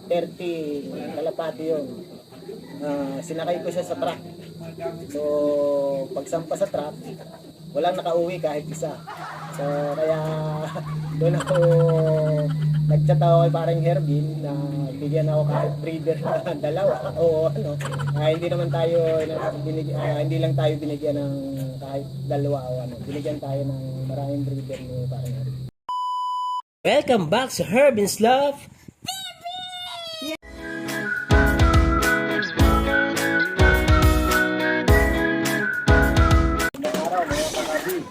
30 kalapati yun. Sinakay ko siya sa truck. So, pagsampa sa truck, walang nakauwi kahit isa. So, kaya doon ako nagchat ako kay parang Herbin na bigyan ako kahit breeder na dalawa o ano. Hindi naman tayo hindi lang tayo binigyan ng kahit dalawa o ano. Binigyan tayo ng maraming breeder ni parang Herbin. Welcome back sa Herbin's Love. Araw mga kakabi.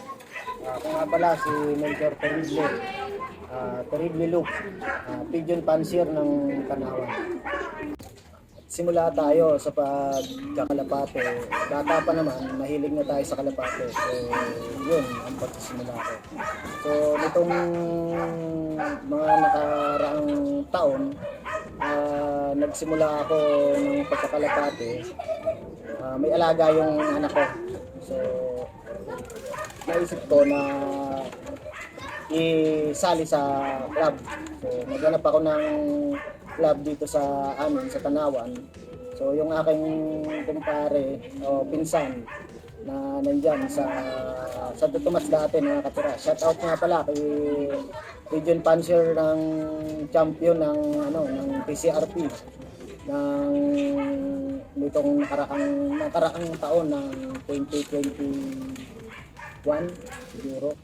Ako nga pala si Major Terrible. Terrible Look. Pigeon Pansier ng Tanawan. Simula tayo sa pagkakalapate. Bata pa naman, mahilig na tayo sa kalapate. So, yun ang pagsisimula ko. So, nitong mga nakaraang taon, nagsimula ako ng pagkakalapate. May alaga yung anak ko. So, naisip ko na isali sa club. So, naghanap ako ng club dito sa amin, sa Tanawan. So, yung aking kumpare o pinsan na nandyan sa Tomas dati na nakatira. Shout out nga pala kay Pigeon Pansier ng champion ng PCRP ng nitong nakaraang taon ng 2021 siguro.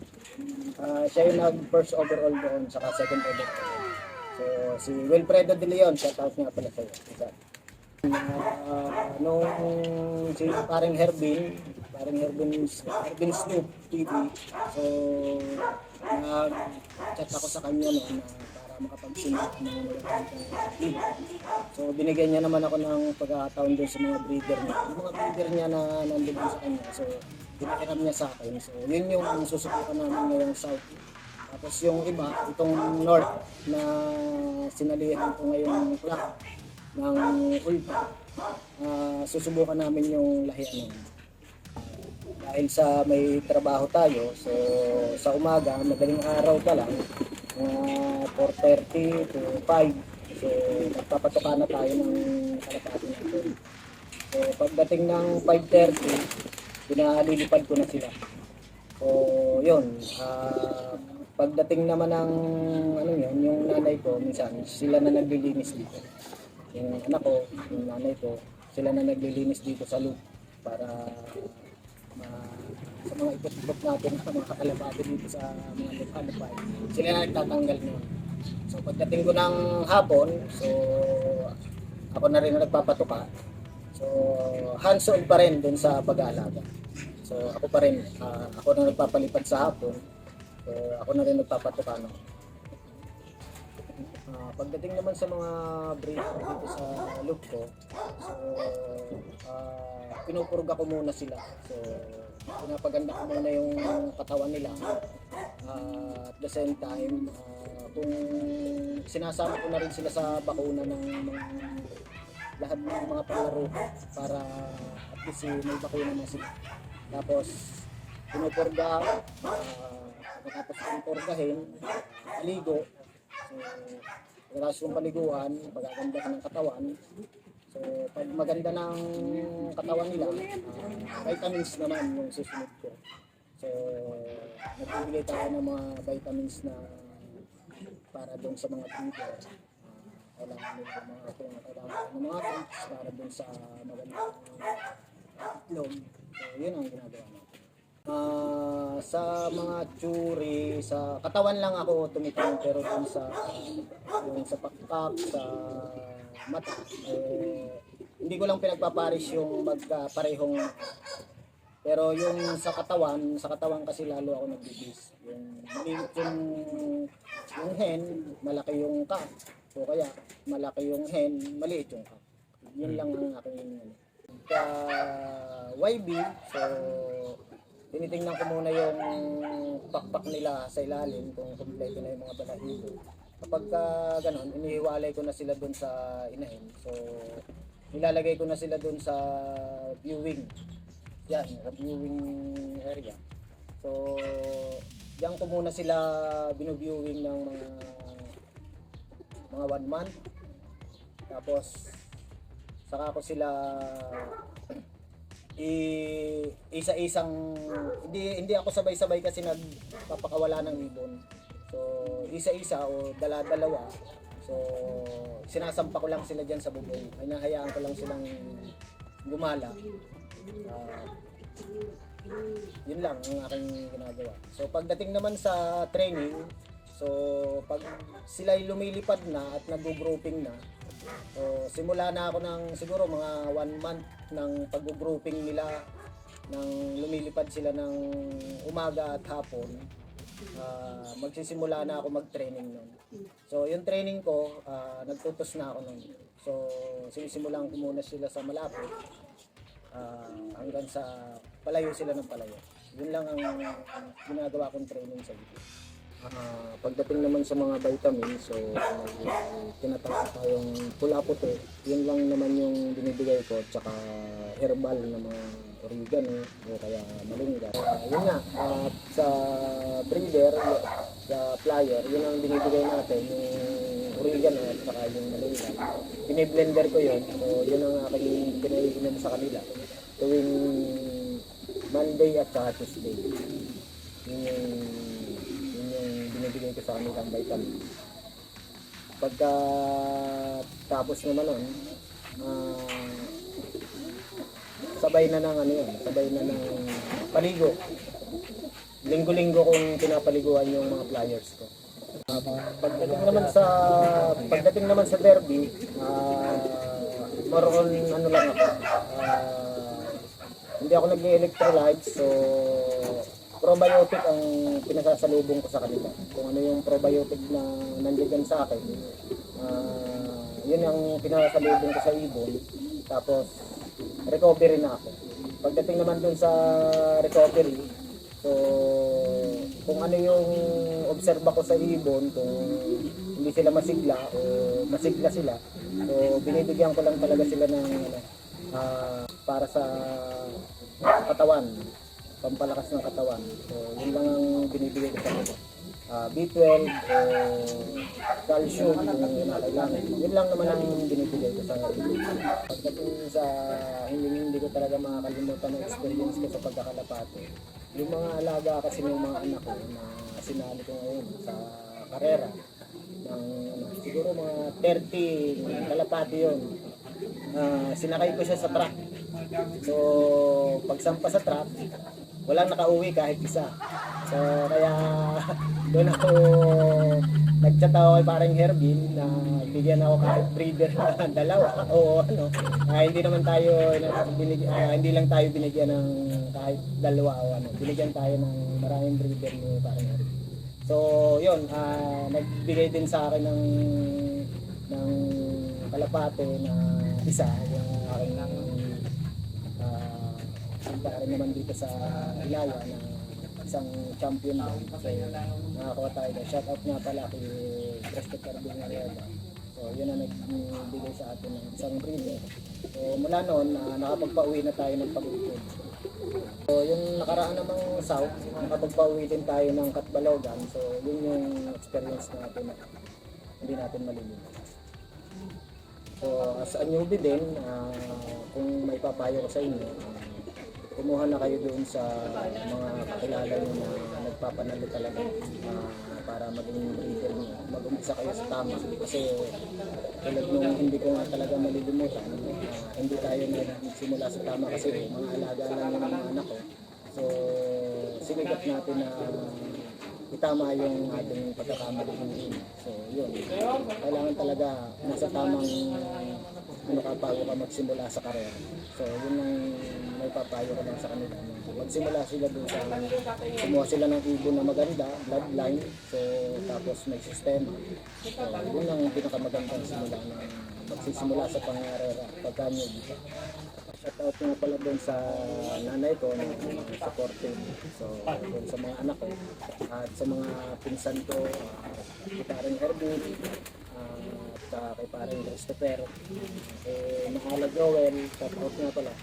Siya yung nag first overall doon saka second overall. So si Wilfredo De Leon, shout out nga pala sa'yo. Nung si paring Herbin Snoop TV, so nag-chat ako sa kanya noon para makapagsimula ng mga. So binigyan niya naman ako ng pagkakataon doon sa mga breeder niya. Yung mga breeder niya na nandun sa kanya. So pinakiram niya sa akin. So yun yung susubukan namin ngayong South. Tapos yung iba, itong North na sinalihan ko ngayong club ng Ulpa. Susubukan namin yung lahian. Dahil sa may trabaho tayo, so sa umaga, madaling araw pa lang, 4:30 to 5. So, nagpapatuka na tayo ng kalapati natin. So, pagdating ng 5:30, pinalilipad ko na sila. So, yun. Pagdating naman ng yung nanay ko, minsan sila na naglilinis dito. Yung anak ko, yung nanay ko, sila na naglilinis dito sa loop para sa mga ikot-ikot natin sa mga kalapati dito sa mga lupa-lupa. Sila na nagtatanggal nun. So pagdating ko ng hapon, so ako na rin nagpapatuka. So hands-on pa rin dun sa pag-aalaga. So ako pa rin, ako na nagpapalipad sa hapon. So ako na rin nagpapatuka. Pagdating naman sa mga breeder dito sa loop ko, so pinupurga ko muna sila. So pinapaganda ko muna yung katawan nila. At the same time, kung sinasama ko na rin sila sa bakuna ng lahat ng mga palaro para at least may bakuna na sila. Tapos pinupurga, tapos pinupurgahin, aligo. So pagkatapos kong paliguan, pagkaganda ka ng katawan. So pag maganda ng katawan nila, vitamins naman yung susunod ko. So nagbibigay tayo ng mga vitamins na para doon sa mga breeder. Kailangan nila ng mga foods para doon sa magandang itlog. So yun ang ginagawa natin. Sa mga tsuri, sa katawan lang ako tumitingin, pero dun sa pakpak, sa mata, hindi ko lang pinagpaparis yung magkaparehong, pero yung sa katawan kasi lalo ako nagbibis. Yung maliit yung hen, malaki yung cock. So kaya malaki yung hen, maliit yung cock. Yun lang ang aking YB. So tinitingnan ko muna yung pakpak nila sa ilalim kung kumpleto na yung mga balahibo. Kapag ganon, inihiwalay ko na sila doon sa inahin. So nilalagay ko na sila doon sa viewing. Yan, viewing area. So diyan ko muna sila binu-viewing ng mga 1 month. Tapos saka ko sila isa-isang, hindi ako sabay-sabay kasi nagpapakawala ng ibon. So isa-isa o dala-dalawa. So sinasampa ko lang sila diyan sa bubong. Hinahayaan ko lang silang gumala. Yun lang ang aking ginagawa. So pagdating naman sa training, so pag sila'y lumilipad na at nag-grouping na, so simula na ako ng siguro mga 1 month ng pag-grouping nila, nang lumilipad sila ng umaga at hapon, magsisimula na ako mag-training nun. So yung training ko, nagtutos na ako nun. So sinisimulan ko muna sila sa malapit, hanggang sa palayo sila ng palayo. Yun lang ang ginagawa kong training sa video. Pagdating naman sa mga vitamins, so tinatawag tayong pula-puti, yun lang naman yung binibigay ko, tsaka herbal na mga oregano o kaya malunggay. Yun nga, sa breeder, sa flyer, yun ang binibigay natin, yung oregano at saka yung malunggay. Biniblender ko yun, so yun ang aking pinaiinom sa kanila tuwing Monday at saka Tuesday. Yun yung binibigay ko sa kanilang vitamin. Pagka tapos naman nun, sabay na ng paligo. Linggo-linggo kong pinapaliguan yung mga flyers ko. Pagdating naman sa derby, more on ano lang ako. Hindi ako nag-electrolytes, so probiotic ang pinasasalubong ko sa kanila. Kung ano yung probiotic na nandiyan sa akin, yun ang pinasasalubong ko sa ibon. Tapos recovery na ako. Pagdating naman dun sa recovery, so kung ano yung obserba ko sa ibon, kung hindi sila masigla o masigla sila, so binibigyan ko lang talaga sila ng para sa katawan, pampalakas ng katawan. So yun lang ang binibigay ko sa kanila. B12 o calcium kung kailangan. Yun lang naman ang binibigay ko sa kanila. Pagdating sa hindi ko talaga makakalimutan ng experience ko sa pagkakalapate. Yung mga alaga kasi ng mga anak ko na sinali ko ngayon sa karera ng siguro mga 30 kalapate yun. Sinakay ko siya sa truck. So pagsampa sa truck, walang nakauwi kahit isa. So kaya doon ako nagchat ako kay parang Herbin na bigyan ako kahit breeder na dalawa o ano. Hindi naman tayo hindi lang tayo binigyan ng kahit dalawa o ano. Binigyan tayo ng maraming breeder ni parang Herbin. So yun, nagbigay din sa akin ng kalapate na isa, yung aking rin naman dito sa Ilaya na isang champion na. So nakakuha tayo. Shout out nga pala kay Christopher Villarreal. So yun ang nagbigay sa atin ng isang breeder. So mula noon, nakapagpa-uwi na tayo ng pag-uukod. So yung nakaraan namang South, nakapagpa-uwi din tayo ng Katbalogan. So yun yung experience natin na hindi natin malilimutan. So as a newbie din, kung may papayo ko sa inyo, kumuha na kayo doon sa mga kakilala nyo na nagpapanalo talaga para maging breeder nyo. Mag-umpisa kayo sa tama kasi tulad nung hindi ko nga talaga malilimutan, hindi tayo nagsimula sa tama kasi mga alaga lang yung mga anak ko. So sinigat natin na itama yung ating pagkakamali ng So yun, kailangan talaga nasa tamang bago ka magsimula sa karera. So yun ang may papayo ko lang sa kanila. Magsimula sila doon sa kumuha sila ng ibon na maganda, bloodline, so tapos may sistema. So yun ang pinakamagandang simula na magsisimula sa pangarera pagka nyo dito. Shout out nga pala doon sa nanay ko na supportive. So doon sa mga anak ko at sa mga pinsan ko, parang Herbin, at kay parang Christopher, Mahala Joel, shout out nga pala,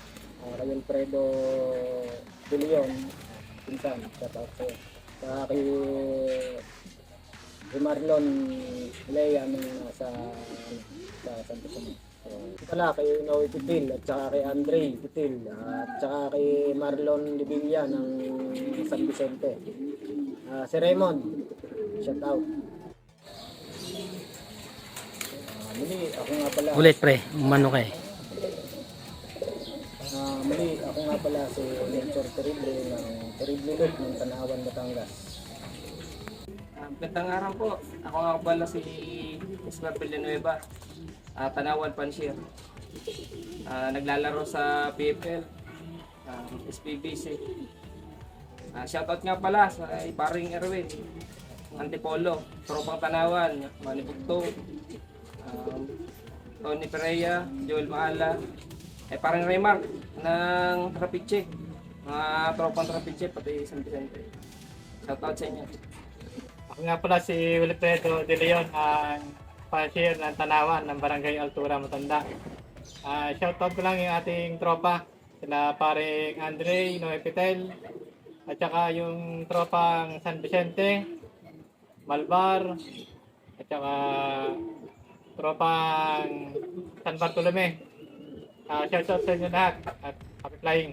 kay Alfredo De Leon, pinsan, shout out sa'yo. Kay Marlon Lea nung nasa Santo Tomas. So, pala kay Noe Pitil at saka kay Andre Pitil at saka kay Marlon Livilla ng San Vicente. Si Raymond, shout out. Muli, ako nga pala. Ulit pre, umano ka eh. Muli, ako nga pala si Mentor Terrible ng Terrible Loop ng Tanawan, Batangas. Magandang araw po. Ako nga pala si Ismael Villanueva, Tanawan Panshir. Naglalaro sa PFL, SPBC. Shoutout nga pala sa paring Erwin, Antipolo, Tropang Tanawan, Manny Bugtong, Tony Pereira, Joel Maala, parang Raymar ng Traffic Check, mga tropang Traffic Check, pati San Vicente. Shoutout sa inyo. Ako nga pala si Wilfredo De Leon, ang cashier ng Tanawan ng Barangay Altura, Matanda. Shoutout ko lang yung ating tropa, sila paring Andre, Noe Pitel, at saka yung tropang San Vicente, Malbar, at saka tropang San Bartolome. Shoutout sa inyo lahat at happy flying.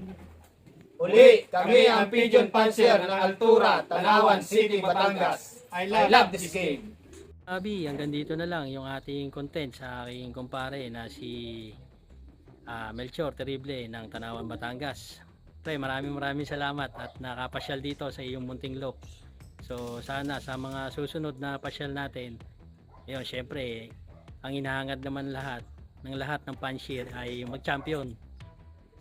Uli, kami ang Pigeon Panzer ng Altura, Tanawan City, Batangas. I Love this game. Abi, hanggang dito na lang yung ating content sa aking kumpare na si Melchor Terrible ng Tanawan, Batangas. Pre, maraming salamat at nakapasyal dito sa iyong munting loop. So sana sa mga susunod na pasyal natin, yun, syempre, ang hinahangad naman ng lahat ng Panshir ay mag-champion.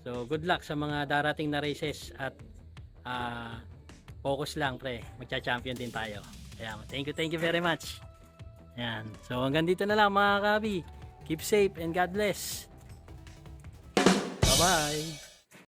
So good luck sa mga darating na races at focus lang pre, magcha-champion din tayo. Kaya thank you very much. Yan. So hanggang dito na lang mga kabi. Keep safe and God bless. Bye-bye.